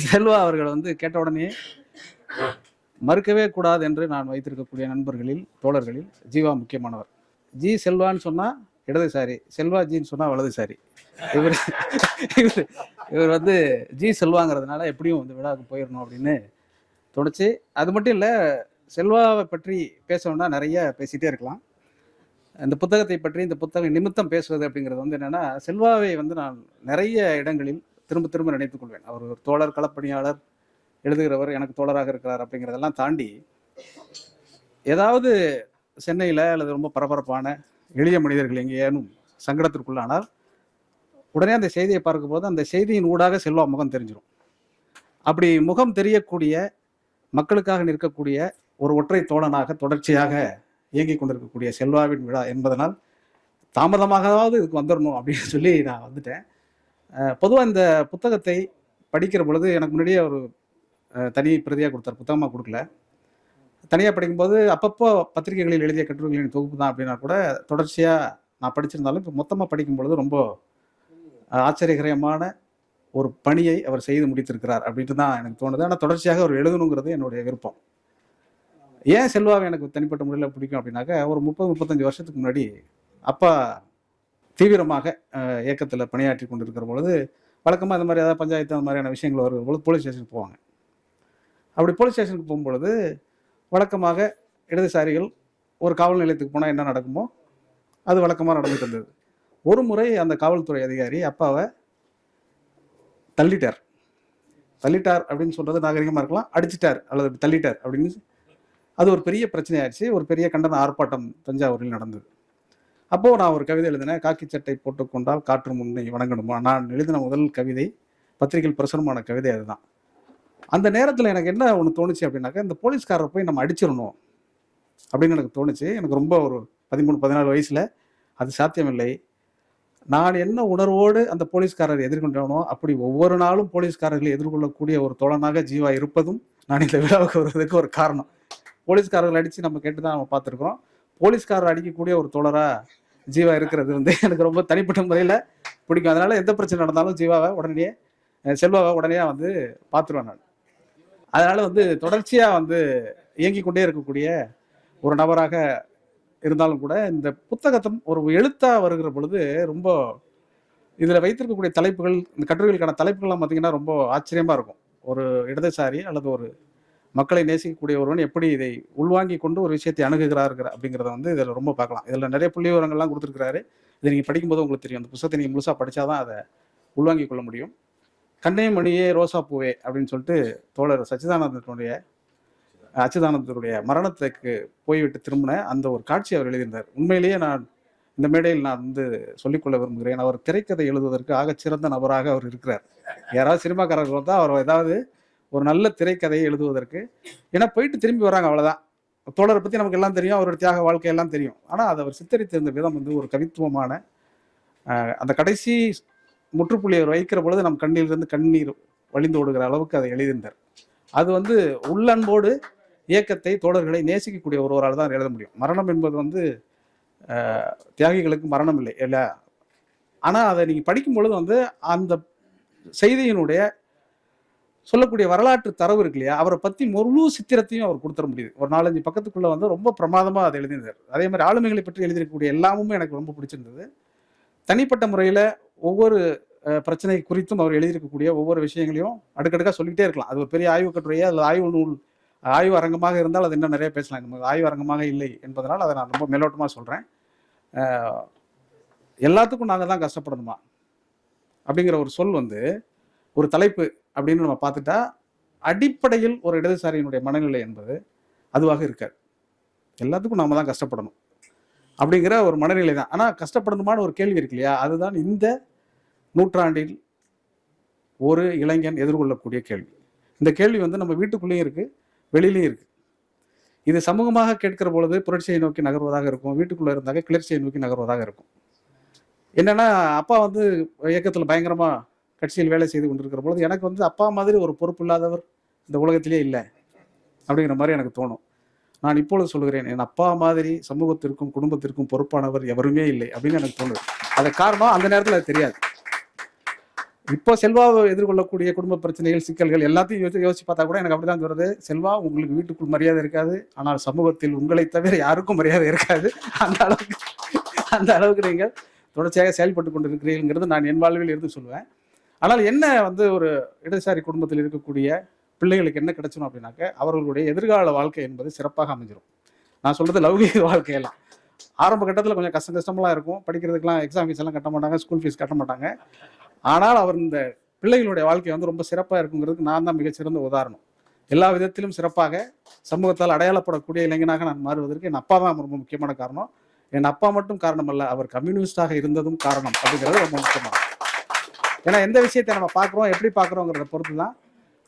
செல்வா அவர்கள் வந்து கேட்ட உடனே மறுக்கவே கூடாது என்று நான் வைத்திருக்கக்கூடிய நண்பர்களில் தோழர்களில் ஜீவா முக்கியமானவர். ஜி செல்வான்னு சொன்னா இடதுசாரி, செல்வா ஜின்னு சொன்னா வலதுசாரி. இவர் இவர் இவர் வந்து ஜி செல்வாங்கிறதுனால எப்படியும் இந்த விழாவுக்கு போயிடணும் அப்படின்னு தோணுச்சு. அது மட்டும் இல்லை, செல்வாவை பற்றி பேசணும்னா நிறைய பேசிகிட்டே இருக்கலாம். இந்த புத்தகத்தை பற்றி, இந்த புத்தக நிமித்தம் பேசுவது அப்படிங்கிறது வந்து என்னென்னா, செல்வாவை வந்து நான் நிறைய இடங்களில் திரும்ப திரும்ப நினைத்துக் கொள்வேன். அவர் ஒரு தோழர், களப்பணியாளர், எழுதுகிறவர், எனக்கு தோழராக இருக்கிறார் அப்படிங்கிறதெல்லாம் தாண்டி, ஏதாவது சென்னையில் அல்லது ரொம்ப பரபரப்பான எளிய மனிதர்கள் எங்கேயானும் சங்கடத்திற்குள்ளானால் உடனே அந்த செய்தியை பார்க்கும்போது அந்த செய்தியின் ஊடாக செல்வா முகம் தெரிஞ்சிடும். அப்படி முகம் தெரியக்கூடிய, மக்களுக்காக நிற்கக்கூடிய ஒரு ஒற்றை தோழனாக தொடர்ச்சியாக இயங்கிக் கொண்டிருக்கக்கூடிய செல்வாவின் விழா என்பதனால் தாமதமாகவாவது இதுக்கு வந்துடணும் அப்படின்னு சொல்லி நான் வந்துட்டேன். பொதுவாக இந்த புத்தகத்தை படிக்கிற பொழுது எனக்கு முன்னாடியே ஒரு தனி பிரதியாக கொடுத்தார், புத்தகமாக கொடுக்கல. தனியாக படிக்கும்போது அப்பப்போ பத்திரிகைகளில் எழுதிய கட்டுரைகளின் தொகுப்பு தான் அப்படின்னா கூட தொடர்ச்சியாக நான் படிச்சிருந்தாலும் இப்போ மொத்தமாக படிக்கும் பொழுது ரொம்ப ஆச்சரியகரமான ஒரு பணியை அவர் செய்து முடித்திருக்கிறார் அப்படின்ட்டு தான் எனக்கு தோணுது. ஆனால் தொடர்ச்சியாக அவர் எழுதணுங்கிறது என்னுடைய விருப்பம். ஏன் செல்வாவை எனக்கு தனிப்பட்ட முறையில் பிடிக்கும் அப்படின்னாக்க, ஒரு 30-35 வருஷத்துக்கு முன்னாடி அப்பா தீவிரமாக இயக்கத்தில் பணியாற்றி கொண்டிருக்கிற பொழுது வழக்கமாக இந்த மாதிரி ஏதாவது பஞ்சாயத்து அந்த மாதிரியான விஷயங்கள் வருகிற பொழுது போலீஸ் ஸ்டேஷனுக்கு போவாங்க. அப்படி போலீஸ் ஸ்டேஷனுக்கு போகும்பொழுது வழக்கமாக இடதுசாரிகள் ஒரு காவல் நிலையத்துக்கு போனால் என்ன நடக்குமோ அது வழக்கமாக நடந்துட்டு இருந்தது. ஒரு முறை அந்த காவல்துறை அதிகாரி அப்பாவை தள்ளிட்டார் அப்படின்னு சொல்றது நாகரிகமாக இருக்கலாம், அடிச்சிட்டார் அல்லது தள்ளிட்டார் அப்படின்னு அது ஒரு பெரிய பிரச்சனை ஆயிடுச்சு. ஒரு பெரிய கண்டன ஆர்ப்பாட்டம் தஞ்சாவூரில் நடந்தது. அப்போது நான் ஒரு கவிதை எழுதினேன், காக்கி சட்டை போட்டுக்கொண்டால் காற்று முன்னை வணங்கணுமா. நான் எழுதின முதல் கவிதை, பத்திரிகையில் பிரசுரமான கவிதை அதுதான். அந்த நேரத்தில் எனக்கு என்ன ஒன்று தோணுச்சு அப்படின்னாக்கா, இந்த போலீஸ்காரரை போய் நம்ம அடிச்சிடணும் அப்படின்னு எனக்கு தோணுச்சு. எனக்கு ரொம்ப ஒரு 13-14 வயசில் அது சாத்தியமில்லை. நான் என்ன உணர்வோடு அந்த போலீஸ்காரரை எதிர்கொண்டவனோ அப்படி ஒவ்வொரு நாளும் போலீஸ்காரர்களை எதிர்கொள்ளக்கூடிய ஒரு தோழனாக ஜீவா இருப்பதும் நான் இந்த விழாவுக்கு வருவதற்கு ஒரு காரணம். போலீஸ்காரர்கள் அடித்து நம்ம கேட்டு தான் நம்ம பார்த்துருக்குறோம். போலீஸ்காரர் அடிக்கக்கூடிய ஒரு தோழராக ஜீவா இருக்கிறது வந்து எனக்கு ரொம்ப தனிப்பட்ட முறையில் பிடிக்கும். அதனால எந்த பிரச்சனை நடந்தாலும் ஜீவாவை உடனே, செல்வாவை உடனே வந்து பார்த்துருவேன் நான். அதனால வந்து தொடர்ச்சியாக வந்து இயங்கி கொண்டே இருக்கக்கூடிய ஒரு நபராக இருந்தாலும் கூட இந்த புத்தகத்தை ஒரு எழுத்தா வருகிற பொழுது ரொம்ப இதில் வைத்திருக்கக்கூடிய தலைப்புகள், இந்த கட்டுரைகளுக்கான தலைப்புகள்லாம் பார்த்தீங்கன்னா ரொம்ப ஆச்சரியமாக இருக்கும். ஒரு இடதுசாரி அல்லது ஒரு மக்களை நேசிக்கக்கூடிய ஒருவன் எப்படி இதை உள்வாங்கி கொண்டு ஒரு விஷயத்தை அணுகுகிறார்கள் அப்படிங்கிறத வந்து இதில் ரொம்ப பார்க்கலாம். இதில் நிறைய புள்ளி விவரங்கள்லாம் கொடுத்துருக்கிறாரு. இதை நீங்கள் படிக்கும்போது உங்களுக்கு தெரியும். அந்த புத்தகத்தை நீங்கள் முழுசாக படித்தாதான் அதை உள்வாங்கி கொள்ள முடியும். கண்ணே மணியே ரோசா பூவே அப்படின்னு சொல்லிட்டு தோழர் அச்சுதானந்தருடைய மரணத்துக்கு போய்விட்டு திரும்பின அந்த ஒரு காட்சி அவர் எழுதியிருந்தார். உண்மையிலேயே நான் இந்த மேடையில் நான் வந்து சொல்லிக்கொள்ள விரும்புகிறேன், அவர் திரைக்கதை எழுதுவதற்கு ஆகச்சிறந்த நபராக அவர் இருக்கிறார். யாராவது சினிமாக்காரர்கள் வந்தால் அவர் ஏதாவது ஒரு நல்ல திரைக்கதையை எழுதுவதற்கு, ஏன்னா போயிட்டு திரும்பி வராங்க, அவ்வளோதான். தோழரை பற்றி நமக்கு எல்லாம் தெரியும், அவருடைய தியாக வாழ்க்கையெல்லாம் தெரியும். ஆனால் அதை அவர் சித்தரித்திருந்த விதம் வந்து ஒரு கவித்துவமான, அந்த கடைசி முற்றுப்புள்ளி அவர் வைக்கிற பொழுது நம் கண்ணிலிருந்து கண்ணீர் வழிந்து ஓடுகிற அளவுக்கு அதை எழுதியிருந்தார். அது வந்து உள்ளன்போடு இயக்கத்தை, தோழர்களை நேசிக்கக்கூடிய ஒருவரால் தான் எழுத முடியும். மரணம் என்பது வந்து தியாகிகளுக்கு மரணம் இல்லை இல்லை. ஆனால் அதை நீங்கள் படிக்கும் பொழுது வந்து அந்த செய்தியினுடைய சொல்லக்கூடிய வரலாற்று தரவு இருக்கு இல்லையா, அவரை பற்றி முழு சித்திரத்தையும் அவர் கொடுத்துட முடியுது. ஒரு 4-5 பக்கத்துக்குள்ளே வந்து ரொம்ப பிரமாதமாக அதை எழுதியிருந்தார். அதே மாதிரி ஆளுமைகளை பற்றி எழுதியிருக்கக்கூடிய எல்லாமுமே எனக்கு ரொம்ப பிடிச்சிருந்தது. தனிப்பட்ட முறையில் ஒவ்வொரு பிரச்சனை குறித்தும் அவர் எழுதியிருக்கக்கூடிய ஒவ்வொரு விஷயங்களையும் அடுக்கடுக்காக சொல்லிகிட்டே இருக்கலாம். அது ஒரு பெரிய ஆய்வு கட்டுரையே அல்லது ஆய்வு நூல், ஆய்வு அரங்கமாக இருந்தால் அது இன்னும் நிறைய பேசலாம். நம்ம ஆய்வு அரங்கமாக இல்லை என்பதனால் அதை நான் ரொம்ப மேலோட்டமாக சொல்கிறேன். எல்லாத்துக்கும் நாங்கள் தான் கஷ்டப்படணுமா அப்படிங்கிற ஒரு சொல் வந்து ஒரு தலைப்பு அப்படின்னு நம்ம பார்த்துட்டா, அடிப்படையில் ஒரு இடதுசாரியினுடைய மனநிலை என்பது அதுவாக இருக்காது. எல்லாத்துக்கும் நாம தான் கஷ்டப்படணும் அப்படிங்கிற ஒரு மனநிலை தான். ஆனால் கஷ்டப்படணுமான ஒரு கேள்வி இருக்கு இல்லையா, அதுதான் இந்த நூற்றாண்டில் ஒரு இளைஞன் எதிர்கொள்ளக்கூடிய கேள்வி. இந்த கேள்வி வந்து நம்ம வீட்டுக்குள்ளேயும் இருக்குது, வெளியிலையும் இருக்குது. இது சமூகமாக கேட்கிற பொழுது புரட்சியை நோக்கி நகர்வதாக இருக்கும், வீட்டுக்குள்ளே இருந்தாங்க கிளர்ச்சியை நோக்கி நகர்வதாக இருக்கும். என்னென்னா, அப்பா வந்து இயக்கத்தில் பயங்கரமாக கட்சியில் வேலை செய்து கொண்டிருக்கிற பொழுது எனக்கு வந்து அப்பா மாதிரி ஒரு பொறுப்பு இல்லாதவர் இந்த உலகத்திலே இல்லை அப்படிங்கிற மாதிரி எனக்கு தோணும். நான் இப்பொழுது சொல்கிறேன், என் அப்பா மாதிரி சமூகத்திற்கும் குடும்பத்திற்கும் பொறுப்பானவர் எவருமே இல்லை அப்படின்னு எனக்கு தோணுது. அது காரணம் அந்த நேரத்தில் அது தெரியாது. இப்போ செல்வாவை எதிர்கொள்ளக்கூடிய குடும்ப பிரச்சனைகள், சிக்கல்கள் எல்லாத்தையும் யோசிச்சு பார்த்தா கூட எனக்கு அப்படிதான் வருது. செல்வா, உங்களுக்கு வீட்டுக்குள் மரியாதை இருக்காது, ஆனால் சமூகத்தில் உங்களை தவிர யாருக்கும் மரியாதை இருக்காது. அந்த அளவுக்கு அந்த அளவுக்கு நீங்கள் தொடர்ச்சியாக செயல்பட்டு கொண்டு இருக்கிறீங்கிறது நான் என் வாழ்வில் இருந்து சொல்லுவேன். ஆனால் என்ன வந்து ஒரு இடதுசாரி குடும்பத்தில் இருக்கக்கூடிய பிள்ளைகளுக்கு என்ன கிடைச்சணும் அப்படின்னாக்க, அவர்களுடைய எதிர்கால வாழ்க்கை என்பது சிறப்பாக அமைஞ்சிடும். நான் சொல்றது லௌகீக வாழ்க்கையெல்லாம் ஆரம்ப கட்டத்தில் கொஞ்சம் கஷ்டமெல்லாம் இருக்கும். படிக்கிறதுக்கெல்லாம் எக்ஸாம் ஃபீஸ் எல்லாம் கட்ட மாட்டாங்க, ஸ்கூல் ஃபீஸ் கட்ட மாட்டாங்க. ஆனால் அவர் இந்த பிள்ளைகளுடைய வாழ்க்கை வந்து ரொம்ப சிறப்பாக இருக்குங்கிறதுக்கு நான் தான் மிகச்சிறந்த உதாரணம். எல்லா விதத்திலும் சிறப்பாக சமூகத்தால் அடையாளப்படக்கூடிய இளைஞனாக நான் மாறுவதற்கு என் அப்பா தான் ரொம்ப முக்கியமான காரணம். என் அப்பா மட்டும் காரணம் அல்ல, அவர் கம்யூனிஸ்டாக இருந்ததும் காரணம் அப்படிங்கிறது ரொம்ப முக்கியமானது. ஏன்னா எந்த விஷயத்தை நம்ம பார்க்குறோம், எப்படி பார்க்குறோங்கிறத பொறுத்து தான்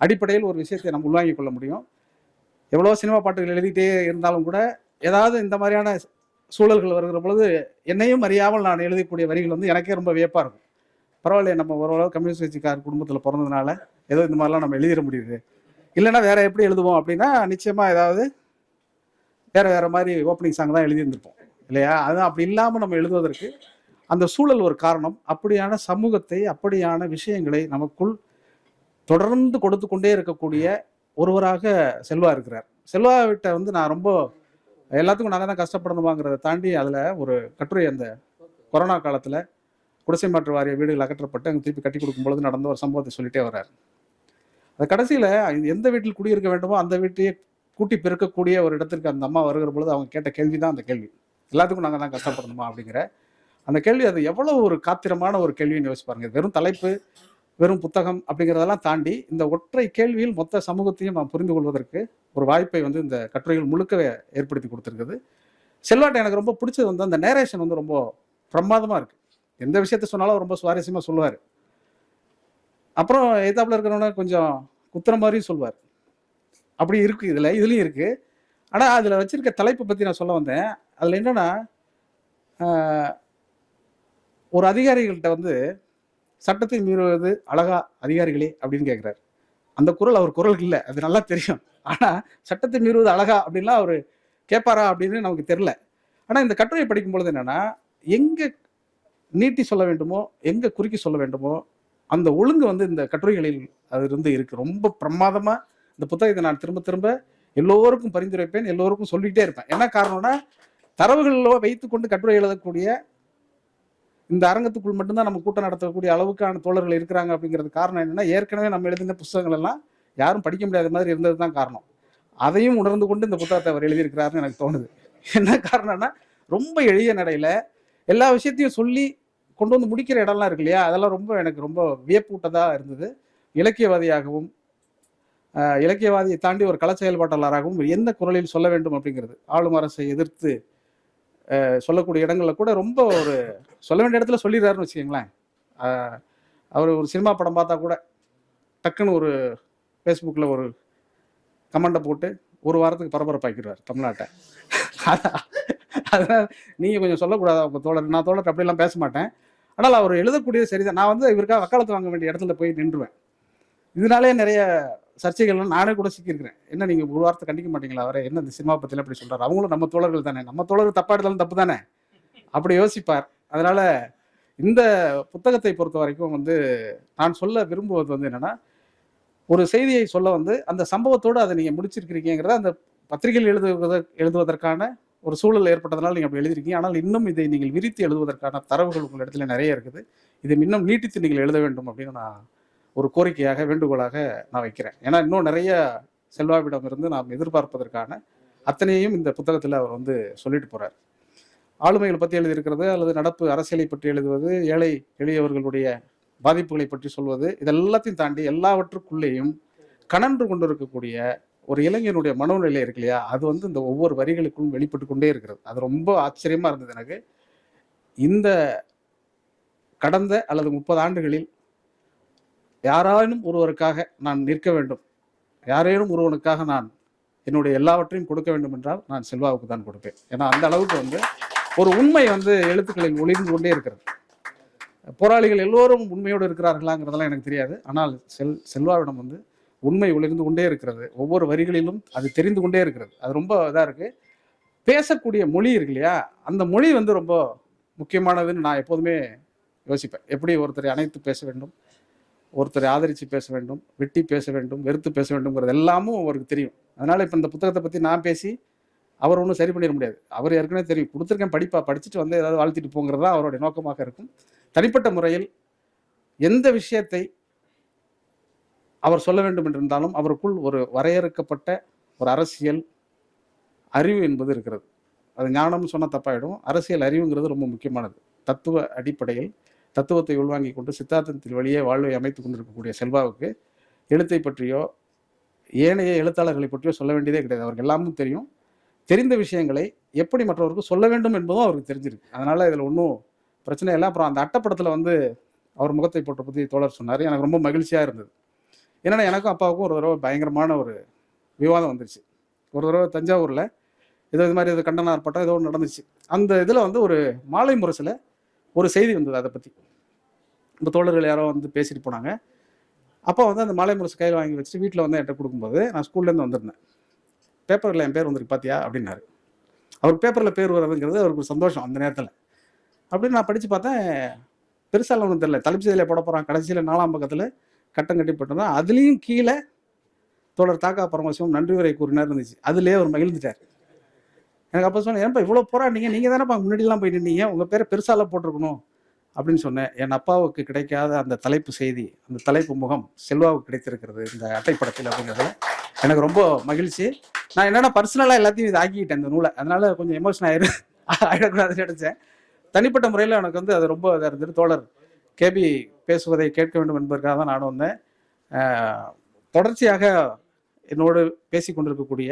அடிப்படையில் ஒரு விஷயத்தை நம்ம உள்வாங்கிக் கொள்ள முடியும். எவ்வளோ சினிமா பாட்டுகள் எழுதிட்டே இருந்தாலும் கூட ஏதாவது இந்த மாதிரியான சூழல்கள் வருகிற பொழுது என்னையும் அறியாமல் நான் எழுதக்கூடிய வரிகள் வந்து எனக்கே ரொம்ப வியப்பாக இருக்கும். பரவாயில்லையே, நம்ம ஓரளவு கம்யூனிஸ்ட் கட்சிக்கார குடும்பத்தில் பிறந்ததுனால ஏதோ இந்த மாதிரிலாம் நம்ம எழுதிட முடியுது. இல்லைன்னா வேற எப்படி எழுதுவோம் அப்படின்னா நிச்சயமாக ஏதாவது வேற மாதிரி ஓப்பனிங் சாங் தான் எழுதியிருந்திருப்போம் இல்லையா? அது அப்படி இல்லாமல் நம்ம எழுதுவதற்கு அந்த சூழல் ஒரு காரணம். அப்படியான சமூகத்தை, அப்படியான விஷயங்களை நமக்குள் தொடர்ந்து கொடுத்து கொண்டே இருக்கக்கூடிய ஒருவராக செல்வா இருக்கிறார். செல்வா விட்ட வந்து நான் ரொம்ப எல்லாத்துக்கும் நாங்கள் தான் கஷ்டப்படணுமாங்கிறத தாண்டி அதில் ஒரு கட்டுரை, அந்த கொரோனா காலத்தில் குடிசை மாற்று வாரிய வீடுகள் அகற்றப்பட்டு அங்கே திருப்பி கட்டி கொடுக்கும் பொழுது நடந்த ஒரு சம்பவத்தை சொல்லிட்டே வர்றார். அது கடைசியில் எந்த வீட்டில் குடியிருக்க வேண்டுமோ அந்த வீட்டையே கூட்டி பெருக்கக்கூடிய ஒரு இடத்திற்கு அந்த அம்மா வருகிற பொழுது அவங்க கேட்ட கேள்வி தான் அந்த கேள்வி, எல்லாத்துக்கும் நாங்கள் தான் கஷ்டப்படணுமா அப்படிங்கிற அந்த கேள்வி. அது எவ்வளோ ஒரு காத்திரமான ஒரு கேள்வின்னு யோசிச்சு பாருங்க. வெறும் தலைப்பு, வெறும் புத்தகம் அப்படிங்கிறதெல்லாம் தாண்டி இந்த ஒற்றை கேள்வியில் மொத்த சமூகத்தையும் நாம் புரிந்து கொள்வதற்கு ஒரு வாய்ப்பை வந்து இந்த கட்டுரைகள் முழுக்க ஏற்படுத்தி கொடுத்துருக்குது. செல்வாட்டை எனக்கு ரொம்ப பிடிச்சது வந்து அந்த நேரேஷன் வந்து ரொம்ப பிரமாதமாக இருக்குது. எந்த விஷயத்த சொன்னாலும் ரொம்ப சுவாரஸ்யமாக சொல்லுவார். அப்புறம் எதாப்புல இருக்கிறவன கொஞ்சம் குத்துற மாதிரியும் சொல்லுவார். அப்படி இருக்குது, இதுலேயும் இருக்குது. ஆனால் அதில் வச்சிருக்க தலைப்பை பற்றி நான் சொல்ல வந்தேன். அதில் என்னென்னா, ஒரு அதிகாரிகள்கிட்ட வந்து சட்டத்தை மீறுவது அழகா அதிகாரிகளே அப்படின்னு கேட்குறாரு. அந்த குரல் அவர் குரலுக்கு இல்லை, அது நல்லா தெரியும். ஆனால் சட்டத்தை மீறுவது அழகா அப்படின்லாம் அவர் கேட்பாரா அப்படின்னு நமக்கு தெரில. ஆனால் இந்த கட்டுரையை படிக்கும் பொழுது என்னென்னா, எங்கே நீட்டி சொல்ல வேண்டுமோ, எங்கே குறுக்கி சொல்ல வேண்டுமோ அந்த ஒழுங்கு வந்து இந்த கட்டுரைகளில் அது இருந்து இருக்குது. ரொம்ப பிரமாதமாக இந்த புத்தகத்தை நான் திரும்ப திரும்ப எல்லோருக்கும் பரிந்துரைப்பேன், எல்லோருக்கும் சொல்லிக்கிட்டே இருப்பேன். என்ன காரணம்னா, தரவுகளில் வைத்துக்கொண்டு கட்டுரை எழுதக்கூடிய இந்த அரங்கத்துக்குள் மட்டும்தான் நம்ம கூட்டம் நடத்தக்கூடிய அளவுக்கான தோழர்கள் இருக்கிறாங்க. அப்படிங்கிறது காரணம் என்னன்னா, ஏற்கனவே நம்ம எழுதின புத்தகங்கள் எல்லாம் யாரும் படிக்க முடியாத மாதிரி இருந்தது தான் காரணம். அதையும் உணர்ந்து கொண்டு இந்த புத்தகத்தை அவர் எழுதியிருக்கிறாருன்னு எனக்கு தோணுது. என்ன காரணம்னா, ரொம்ப எளிய நடையில் எல்லா விஷயத்தையும் சொல்லி கொண்டு வந்து முடிக்கிற இடம்லாம் இருக்கு இல்லையா, அதெல்லாம் ரொம்ப எனக்கு ரொம்ப வியப்பூட்டதாக இருந்தது. இலக்கியவாதியாகவும் இலக்கியவாதியை தாண்டி ஒரு கள செயல்பாட்டாளராகவும் எந்த குரலில் சொல்ல வேண்டும் அப்படிங்கிறது, ஆளும் அரசை எதிர்த்து சொல்லக்கூடிய இடங்களில் கூட ரொம்ப ஒரு சொல்ல வேண்டிய இடத்துல சொல்லிடுறாருன்னு வச்சுக்கோங்களேன். அவர் ஒரு சினிமா படம் பார்த்தா கூட டக்குன்னு ஒரு ஃபேஸ்புக்கில் ஒரு கமெண்ட்டை போட்டு ஒரு வாரத்துக்கு பரபரப்பாக்கிடுவார் தமிழ்நாட்டை. அதனால் நீங்கள் கொஞ்சம் சொல்லக்கூடாது அவங்க தோழர். நான் தோழர் அப்படிலாம் பேச மாட்டேன். ஆனால் அவர் எழுதக்கூடியது சரிதான். நான் வந்து இவருக்காக வக்காலத்து வாங்க வேண்டிய இடத்துல போய் நின்றுவேன். இதனாலே நிறைய சர்ச்சைகள்லாம் நானே கூட சிக்கியிருக்கிறேன். என்ன நீங்கள் ஒரு வாரத்தை கண்டிக்க மாட்டீங்களா அவரை, என்ன இந்த சினிமா பற்றிலாம் அப்படி சொல்கிறார், அவங்களும் நம்ம தோழர்கள் தானே, நம்ம தோழர்கள் தப்பா எடுத்தாலும் தப்பு தானே, அப்படி யோசிப்பார். அதனால் இந்த புத்தகத்தை பொறுத்த வரைக்கும் வந்து நான் சொல்ல விரும்புவது வந்து என்னென்னா, ஒரு செய்தியை சொல்ல வந்து அந்த சம்பவத்தோடு அதை நீங்கள் முடிச்சிருக்கிறீங்கிறத அந்த பத்திரிகையில் எழுதுவதற்கான ஒரு சூழல் ஏற்பட்டதுனால நீங்கள் அப்படி எழுதிருக்கீங்க. ஆனால் இன்னும் இதை நீங்கள் விரித்து எழுதுவதற்கான தரவுகள் உங்கள் இடத்துல நிறைய இருக்குது. இதை இன்னும் நீட்டித்து நீங்கள் எழுத வேண்டும் அப்படின்னு நான் ஒரு கோரிக்கையாக, வேண்டுகோளாக நான் வைக்கிறேன். ஏன்னா இன்னும் நிறைய செல்வாவிடம் இருந்து நாம் எதிர்பார்ப்பதற்கான அத்தனையும் இந்த புத்தகத்தில் அவர் வந்து சொல்லிட்டு போகிறார். ஆளுமைகளை பற்றி எழுதியிருக்கிறது, அல்லது நடப்பு அரசியலை பற்றி எழுதுவது, ஏழை எளியவர்களுடைய பாதிப்புகளை பற்றி சொல்வது, இதெல்லாத்தையும் தாண்டி எல்லாவற்றுக்குள்ளேயும் கனன்று கொண்டு இருக்கக்கூடிய ஒரு இளைஞனுடைய மனோநிலை இருக்கு இல்லையா, அது வந்து இந்த ஒவ்வொரு வரிகளுக்கும் வெளிப்பட்டு கொண்டே இருக்கிறது. அது ரொம்ப ஆச்சரியமாக இருந்தது எனக்கு. இந்த கடந்த அல்லது 30 ஆண்டுகளில் யாரானும் ஒருவருக்காக நான் நிற்க வேண்டும், யாரேனும் ஒருவனுக்காக நான் என்னுடைய எல்லாவற்றையும் கொடுக்க வேண்டும் என்றால் நான் செல்வாவுக்கு தான் கொடுப்பேன். ஏன்னா அந்த அளவுக்கு வந்து ஒரு உண்மை வந்து எழுத்துக்களில் ஒளிர்ந்து கொண்டே இருக்கிறது. போராளிகள் எல்லோரும் உண்மையோடு இருக்கிறார்களாங்கிறதெல்லாம் எனக்கு தெரியாது. ஆனால் செல்வாவிடம் வந்து உண்மை ஒளிர்ந்து கொண்டே இருக்கிறது. ஒவ்வொரு வரிகளிலும் அது தெரிந்து கொண்டே இருக்கிறது. அது ரொம்ப இதாக இருக்குது. பேசக்கூடிய மொழி இருக்கு இல்லையா, அந்த மொழி வந்து ரொம்ப முக்கியமானதுன்னு நான் எப்போதுமே யோசிப்பேன். எப்படி ஒருத்தரை அணைத்து பேச வேண்டும், ஒருத்தரை ஆதரித்து பேச வேண்டும், வெட்டி பேச வேண்டும், வெறுத்து பேச வேண்டும்ங்கிறது எல்லாமும் அவருக்கு தெரியும். அதனால் இப்போ இந்த புத்தகத்தை பற்றி நான் பேசி அவர் ஒன்றும் சரி பண்ணிட முடியாது. அவர் ஏற்கனவே தெரியும், கொடுத்துருக்கேன் படிச்சுட்டு வந்து ஏதாவது வாழ்த்திட்டு போங்கிறது தான் அவருடைய நோக்கமாக இருக்கும். தனிப்பட்ட முறையில் எந்த விஷயத்தை அவர் சொல்ல வேண்டும் என்றிருந்தாலும் அவருக்குள் ஒரு வரையறுக்கப்பட்ட ஒரு அரசியல் அறிவு என்பது இருக்கிறது. அது ஞானம்னு சொன்னால் தப்பாயிடும். அரசியல் அறிவுங்கிறது ரொம்ப முக்கியமானது. தத்துவ அடிப்படையில் தத்துவத்தை உள்வாங்கி கொண்டு சித்தாந்தத்தில் வழியே வாழ்வை அமைத்து கொண்டிருக்கக்கூடிய செல்வாவுக்கு எழுத்தை பற்றியோ ஏனைய எழுத்தாளர்களை பற்றியோ சொல்ல வேண்டியதே கிடையாது. அவருக்கு எல்லாமும் தெரியும். தெரிந்த விஷயங்களை எப்படி மற்றவருக்கு சொல்ல வேண்டும் என்பதும் அவருக்கு தெரிஞ்சிருக்கு. அதனால் இதில் ஒன்றும் பிரச்சனை இல்லை. அப்புறம் அந்த அட்டைப்படத்தில் வந்து அவர் முகத்தை போட்ட பற்றி தோழர் சொன்னார். எனக்கு ரொம்ப மகிழ்ச்சியாக இருந்தது. ஏன்னா எனக்கும் அப்பாவுக்கும் ஒரு தடவை பயங்கரமான ஒரு விவாதம் வந்துருச்சு. ஒரு தடவை தஞ்சாவூரில் இது மாதிரி இது கண்டன ஆர்ப்பாட்டம் ஏதோ ஒன்று நடந்துச்சு. அந்த இதில் வந்து ஒரு மாலை முரசில் ஒரு செய்தி வந்தது. அதை பற்றி இப்போ தோழர்கள் யாரோ வந்து பேசிட்டு போனாங்க. அப்போ வந்து அந்த மாலை முரசு கையில் வாங்கி வச்சுட்டு வீட்டில் வந்து என்கிட்ட கொடுக்கும்போது நான் ஸ்கூல்லேருந்து வந்திருந்தேன். பேப்பரில் என் பேர் வந்திருக்கு பார்த்தியா அப்படின்னாரு. அவருக்கு பேப்பரில் பேர் வர்றதுங்கிறது அவருக்கு ஒரு சந்தோஷம் அந்த நேரத்தில். அப்படின்னு நான் படித்து பார்த்தேன். பெருசாக ஒன்றும் தெரியல. தலைப்பு செய்தியில் போட போகிறான். கடைசியில் 4ஆம் பக்கத்தில் கட்டம் கட்டிப்பட்டதான். அதுலேயும் கீழே தோழர் தாக்கா பரமசிவம் நன்றி உரை கூறினார் இருந்துச்சு. அதுலேயே அவர் மகிழ்ந்துட்டார். எனக்கு அப்போ சொன்னேன், ஏன்ப்பா இவ்வளோ போராடிங்க, நீங்கள் தானேப்பா முன்னாடிலாம் போய் நின்னீங்க, உங்கள் பேரை பெருசாலாம் போட்டிருக்கணும் அப்படின்னு சொன்னேன். என் அப்பாவுக்கு கிடைக்காத அந்த தலைப்பு செய்தி, அந்த தலைப்பு முகம் செல்வாவுக்கு கிடைத்திருக்கிறது இந்த அட்டைப்படத்தில் அப்படிங்கிறதுல எனக்கு ரொம்ப மகிழ்ச்சி. நான் என்னென்னா பர்சனலாக எல்லாத்தையும் இது ஆக்கிக்கிட்டேன் இந்த நூலை. அதனால் கொஞ்சம் எமோஷன் ஆகிடக்கூடாதுன்னு நினச்சேன். தனிப்பட்ட முறையில் எனக்கு வந்து அது ரொம்ப இதாக இருந்தது. தோழர் கேபி பேசுவதை கேட்க வேண்டும் என்பதற்காக தான் நானும் வந்தேன். தொடர்ச்சியாக என்னோடு பேசி கொண்டிருக்கக்கூடிய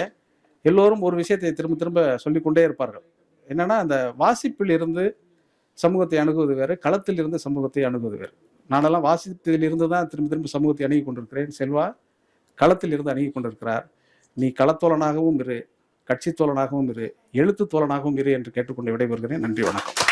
எல்லோரும் ஒரு விஷயத்தை திரும்ப திரும்ப சொல்லிக்கொண்டே இருப்பார்கள். என்னென்னா அந்த வாசிப்பில் இருந்து சமூகத்தை அணுகுவது வேறு, களத்தில் இருந்து சமூகத்தை அணுகுவது வேறு. நானெல்லாம் வாசிப்பதில் இருந்து தான் திரும்ப திரும்ப சமூகத்தை அணுகி கொண்டிருக்கிறேன். செல்வா களத்தில் இருந்து அணுகி கொண்டிருக்கிறார். நீ களத்தோழனாகவும் இரு, கட்சி தோழனாகவும் இரு, எழுத்து தோழனாகவும் இரு என்று கேட்டுக்கொண்டு விடைபெறுகிறேன். நன்றி, வணக்கம்.